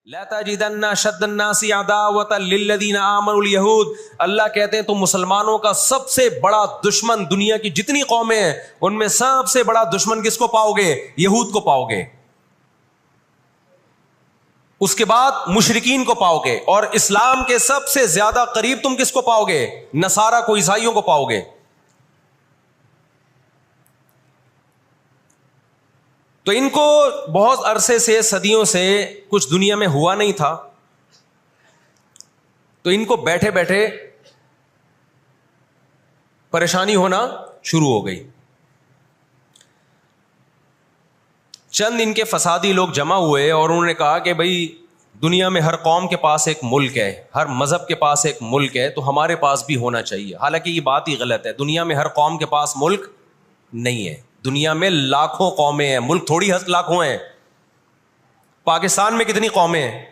لا تجدن اشد الناس عداوۃ للذین آمنوا الیہود، اللہ کہتے ہیں تم مسلمانوں کا سب سے بڑا دشمن دنیا کی جتنی قومیں ہیں ان میں سب سے بڑا دشمن کس کو پاؤ گے؟ یہود کو پاؤ گے، اس کے بعد مشرکین کو پاؤ گے، اور اسلام کے سب سے زیادہ قریب تم کس کو پاؤ گے؟ نصارہ کو، عیسائیوں کو پاؤ گے۔ تو ان کو بہت عرصے سے، صدیوں سے کچھ دنیا میں ہوا نہیں تھا، تو ان کو بیٹھے بیٹھے پریشانی ہونا شروع ہو گئی۔ چند ان کے فسادی لوگ جمع ہوئے اور انہوں نے کہا کہ بھئی دنیا میں ہر قوم کے پاس ایک ملک ہے، ہر مذہب کے پاس ایک ملک ہے، تو ہمارے پاس بھی ہونا چاہیے۔ حالانکہ یہ بات ہی غلط ہے، دنیا میں ہر قوم کے پاس ملک نہیں ہے، دنیا میں لاکھوں قومیں ہیں، ملک تھوڑی لاکھوں ہیں۔ پاکستان میں کتنی قومیں ہیں؟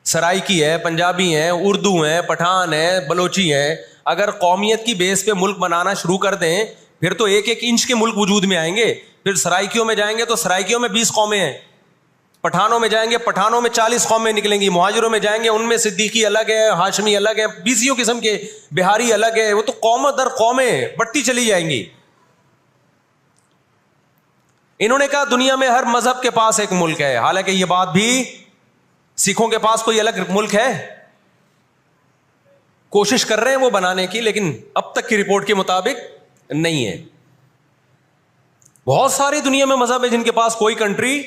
سرائکی ہے، پنجابی ہیں، اردو ہیں، پٹھان ہیں، بلوچی ہیں۔ اگر قومیت کی بیس پہ ملک بنانا شروع کر دیں پھر تو ایک ایک انچ کے ملک وجود میں آئیں گے۔ پھر سرائکیوں میں جائیں گے تو سرائکیوں میں 20 قومیں ہیں، پٹھانوں میں جائیں گے پٹھانوں میں 40 قومیں نکلیں گی، مہاجروں میں جائیں گے ان میں صدیقی الگ ہے، ہاشمی الگ ہے، 20 قسم کے، بہاری الگ ہے۔ وہ تو قوم در قومیں بڑھتی چلی جائیں گی۔ انہوں نے کہا دنیا میں ہر مذہب کے پاس ایک ملک ہے، حالانکہ یہ بات بھی سکھوں کے پاس کوئی الگ ملک ہے؟ کوشش کر رہے ہیں وہ بنانے کی، لیکن اب تک کی رپورٹ کے مطابق نہیں ہے۔ بہت ساری دنیا میں مذہب ہے جن کے پاس کوئی کنٹری،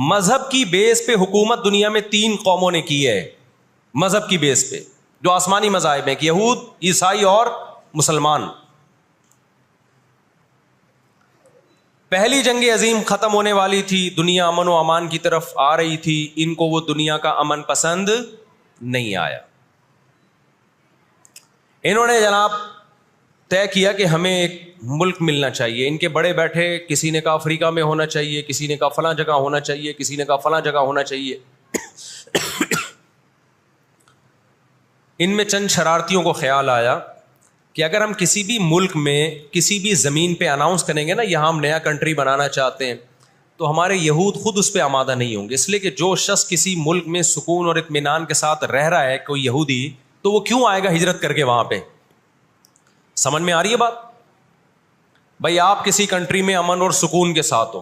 مذہب کی بیس پہ حکومت دنیا میں 3 قوموں نے کی ہے، مذہب کی بیس پہ، جو آسمانی مذاہب ہیں، یہود، عیسائی اور مسلمان۔ پہلی جنگ عظیم ختم ہونے والی تھی، دنیا امن و امان کی طرف آ رہی تھی، ان کو وہ دنیا کا امن پسند نہیں آیا۔ انہوں نے جناب طے کیا کہ ہمیں ایک ملک ملنا چاہیے۔ ان کے بڑے بیٹھے، کسی نے کہا افریقہ میں ہونا چاہیے، کسی نے کہا فلاں جگہ ہونا چاہیے، کسی نے کہا فلاں جگہ ہونا چاہیے۔ ان میں چند شرارتیوں کو خیال آیا کہ اگر ہم کسی بھی ملک میں کسی بھی زمین پہ اناؤنس کریں گے نا یہاں ہم نیا کنٹری بنانا چاہتے ہیں، تو ہمارے یہود خود اس پہ آمادہ نہیں ہوں گے، اس لیے کہ جو شخص کسی ملک میں سکون اور اطمینان کے ساتھ رہ رہا ہے، کوئی یہودی، تو وہ کیوں آئے گا ہجرت کر کے وہاں پہ؟ سمجھ میں آ رہی ہے بات؟ بھائی آپ کسی کنٹری میں امن اور سکون کے ساتھ ہو،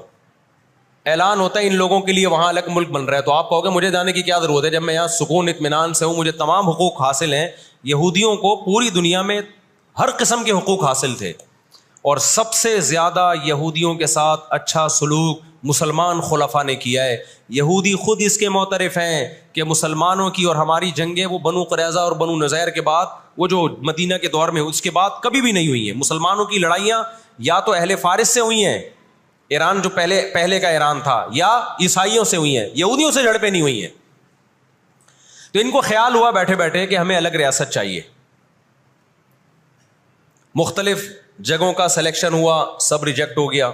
اعلان ہوتا ہے ان لوگوں کے لیے وہاں الگ ملک بن رہا ہے، تو آپ کہو گے مجھے جانے کی کیا ضرورت ہے جب میں یہاں سکون اطمینان سے ہوں، مجھے تمام حقوق حاصل ہیں۔ یہودیوں کو پوری دنیا میں ہر قسم کے حقوق حاصل تھے، اور سب سے زیادہ یہودیوں کے ساتھ اچھا سلوک مسلمان خلفاء نے کیا ہے۔ یہودی خود اس کے معترف ہیں کہ مسلمانوں کی اور ہماری جنگیں وہ بنو قریظہ اور بنو نذیر کے بعد، وہ جو مدینہ کے دور میں اس کے بعد کبھی بھی نہیں ہوئی ہیں۔ مسلمانوں کی لڑائیاں یا تو اہل فارس سے ہوئی ہیں، ایران جو پہلے کا ایران تھا، یا عیسائیوں سے ہوئی ہیں، یہودیوں سے جھڑپیں نہیں ہوئی ہیں۔ تو ان کو خیال ہوا بیٹھے بیٹھے کہ ہمیں الگ ریاست چاہیے۔ مختلف جگہوں کا سلیکشن ہوا، سب ریجیکٹ ہو گیا۔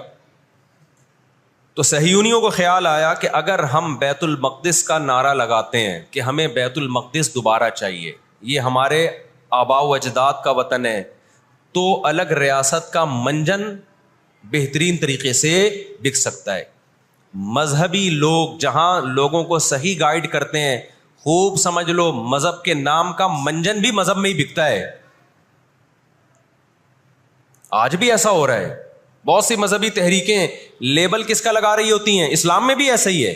تو صہیونیوں کو خیال آیا کہ اگر ہم بیت المقدس کا نعرہ لگاتے ہیں کہ ہمیں بیت المقدس دوبارہ چاہیے، یہ ہمارے آباء و اجداد کا وطن ہے، تو الگ ریاست کا منجن بہترین طریقے سے بک سکتا ہے۔ مذہبی لوگ جہاں لوگوں کو صحیح گائیڈ کرتے ہیں، خوب سمجھ لو مذہب کے نام کا منجن بھی مذہب میں ہی بکتا ہے۔ آج بھی ایسا ہو رہا ہے، بہت سی مذہبی تحریکیں لیبل کس کا لگا رہی ہوتی ہیں؟ اسلام میں بھی ایسا ہی ہے۔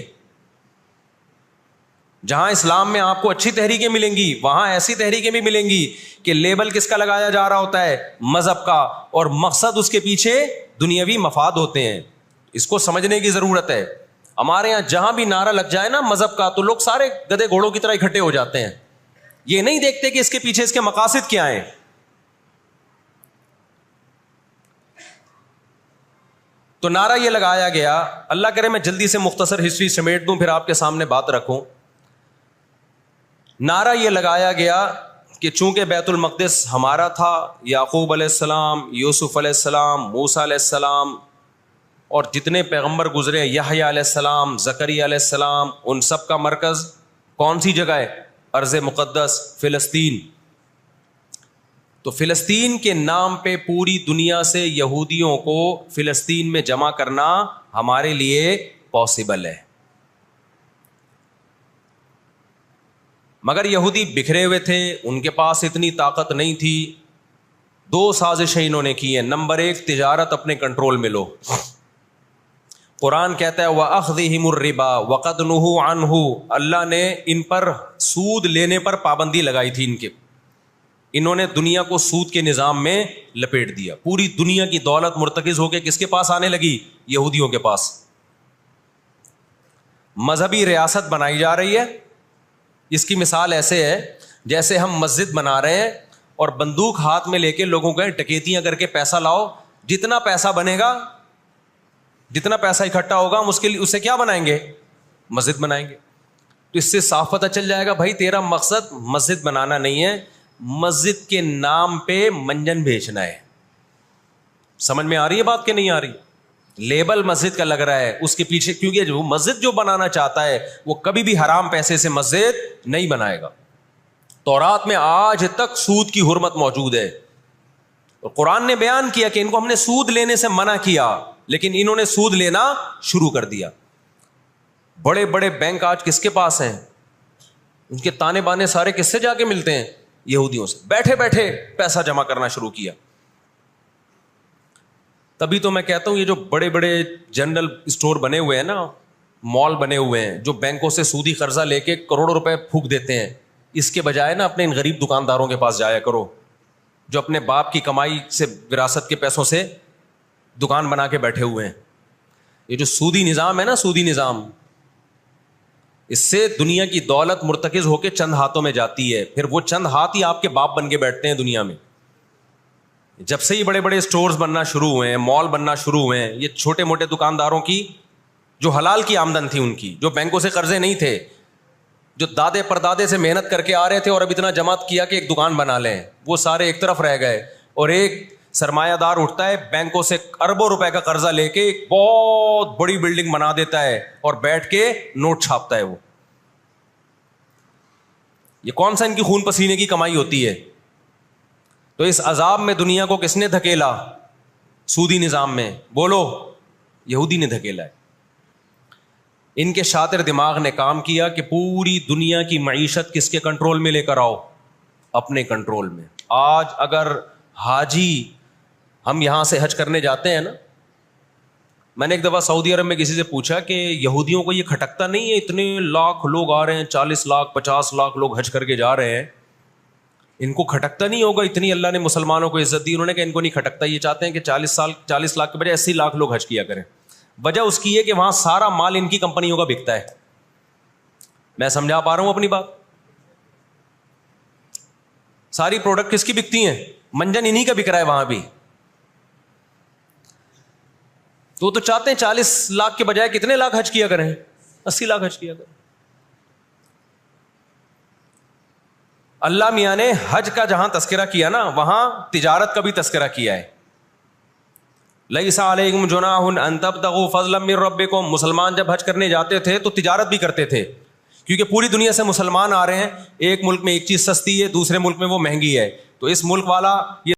جہاں اسلام میں آپ کو اچھی تحریکیں ملیں گی، وہاں ایسی تحریکیں بھی ملیں گی کہ لیبل کس کا لگایا جا رہا ہوتا ہے؟ مذہب کا، اور مقصد اس کے پیچھے دنیاوی مفاد ہوتے ہیں۔ اس کو سمجھنے کی ضرورت ہے۔ ہمارے یہاں جہاں بھی نعرہ لگ جائے نا مذہب کا، تو لوگ سارے گدھے گھوڑوں کی طرح اکٹھے ہو جاتے ہیں، یہ نہیں دیکھتے کہ اس کے پیچھے اس کے مقاصد کیا ہیں۔ تو نعرہ یہ لگایا گیا، اللہ کرے میں جلدی سے مختصر ہسٹری سمیٹ دوں پھر آپ کے سامنے بات رکھوں۔ نعرہ یہ لگایا گیا کہ چونکہ بیت المقدس ہمارا تھا، یعقوب علیہ السلام، یوسف علیہ السلام، موسیٰ علیہ السلام اور جتنے پیغمبر گزرے، یحییٰ علیہ السلام، زکریا علیہ السلام، ان سب کا مرکز کون سی جگہ ہے؟ ارض مقدس فلسطین۔ تو فلسطین کے نام پہ پوری دنیا سے یہودیوں کو فلسطین میں جمع کرنا ہمارے لیے پاسبل ہے۔ مگر یہودی بکھرے ہوئے تھے, ان کے پاس اتنی طاقت نہیں تھی. 2 سازشیں انہوں نے کی ہیں. نمبر 1, تجارت اپنے کنٹرول میں لو. قرآن کہتا ہے وَأَخْذِهِمُ الرِّبَا وَقَدْ نُهُوا عَنْهُ, اللہ نے ان پر سود لینے پر پابندی لگائی تھی ان کے. انہوں نے دنیا کو سود کے نظام میں لپیٹ دیا. پوری دنیا کی دولت مرتکز ہو کے کس کے پاس آنے لگی؟ یہودیوں کے پاس. مذہبی ریاست بنائی جا رہی ہے. اس کی مثال ایسے ہے جیسے ہم مسجد بنا رہے ہیں اور بندوق ہاتھ میں لے کے لوگوں کو ڈکیتیاں کر کے پیسہ لاؤ. جتنا پیسہ بنے گا, جتنا پیسہ اکٹھا ہوگا, ہم اسے کیا بنائیں گے؟ مسجد بنائیں گے. تو اس سے صاف پتہ چل جائے گا بھائی تیرا مقصد مسجد بنانا نہیں ہے, مسجد کے نام پہ منجن بیچنا ہے. سمجھ میں آ رہی ہے بات کہ نہیں آ رہی؟ لیبل مسجد کا لگ رہا ہے, اس کے پیچھے, کیونکہ جو مسجد جو بنانا چاہتا ہے وہ کبھی بھی حرام پیسے سے مسجد نہیں بنائے گا. تورات میں آج تک سود کی حرمت موجود ہے. اور قرآن نے بیان کیا کہ ان کو ہم نے سود لینے سے منع کیا, لیکن انہوں نے سود لینا شروع کر دیا. بڑے بڑے بینک آج کس کے پاس ہیں؟ ان کے تانے بانے سارے کس سے جا کے ملتے ہیں؟ یہودیوں سے. بیٹھے بیٹھے پیسہ جمع کرنا شروع کیا. تبھی تو میں کہتا ہوں یہ جو بڑے بڑے جنرل اسٹور بنے ہوئے ہیں نا, مال بنے ہوئے ہیں, جو بینکوں سے سودی قرضہ لے کے کروڑوں روپے پھونک دیتے ہیں, اس کے بجائے نا اپنے ان غریب دکانداروں کے پاس جایا کرو جو اپنے باپ کی کمائی سے, وراثت کے پیسوں سے دکان بنا کے بیٹھے ہوئے ہیں. یہ جو سودی نظام ہے نا, سودی نظام, اس سے دنیا کی دولت مرتکز ہو کے چند ہاتھوں میں جاتی ہے. پھر وہ چند ہاتھ ہی آپ کے باپ بن کے بیٹھتے ہیں دنیا میں. جب سے یہ بڑے بڑے اسٹورز بننا شروع ہوئے ہیں, مال بننا شروع ہوئے ہیں, یہ چھوٹے موٹے دکانداروں کی جو حلال کی آمدن تھی, ان کی جو بینکوں سے قرضے نہیں تھے, جو دادے پردادے سے محنت کر کے آ رہے تھے اور اب اتنا جمع کیا کہ ایک دکان بنا لیں, وہ سارے ایک طرف رہ گئے. اور ایک سرمایہ دار اٹھتا ہے بینکوں سے اربوں روپے کا قرضہ لے کے ایک بہت بڑی بلڈنگ بنا دیتا ہے اور بیٹھ کے نوٹ چھاپتا ہے. وہ یہ کون سا ان کی خون پسینے کی کمائی ہوتی ہے؟ تو اس عذاب میں دنیا کو کس نے دھکیلا؟ سودی نظام میں. بولو, یہودی نے دھکیلا ہے. ان کے شاطر دماغ نے کام کیا کہ پوری دنیا کی معیشت کس کے کنٹرول میں لے کر آؤ؟ اپنے کنٹرول میں. آج اگر حاجی, ہم یہاں سے حج کرنے جاتے ہیں نا, میں نے ایک دفعہ سعودی عرب میں کسی سے پوچھا کہ یہودیوں کو یہ کھٹکتا نہیں ہے, اتنے لاکھ لوگ آ رہے ہیں, 40 لاکھ 50 لاکھ لوگ حج کر کے جا رہے ہیں, ان کو کھٹکتا نہیں ہوگا اتنی اللہ نے مسلمانوں کو عزت دی؟ انہوں نے کہا ان کو نہیں کھٹکتا, یہ چاہتے ہیں کہ 40 لاکھ کے بجائے 80 لاکھ لوگ حج کیا کریں. وجہ اس کی ہے کہ وہاں سارا مال ان کی کمپنیوں کا بکتا ہے. میں سمجھا پا رہا ہوں اپنی بات؟ ساری پروڈکٹ کس کی بکتی ہیں؟ منجن انہی کا بک رہا ہے وہاں بھی. تو چاہتے ہیں 40 لاکھ کے بجائے کتنے لاکھ حج کیا کریں؟ 80 لاکھ حج کیا کریں. اللہ میاں نے حج کا جہاں تذکرہ کیا نا, وہاں تجارت کا بھی تذکرہ کیا ہے. لیس علیکم جناح ان تبتغوا فضلا من ربکم. مسلمان جب حج کرنے جاتے تھے تو تجارت بھی کرتے تھے, کیونکہ پوری دنیا سے مسلمان آ رہے ہیں. ایک ملک میں ایک چیز سستی ہے, دوسرے ملک میں وہ مہنگی ہے, تو اس ملک والا یہ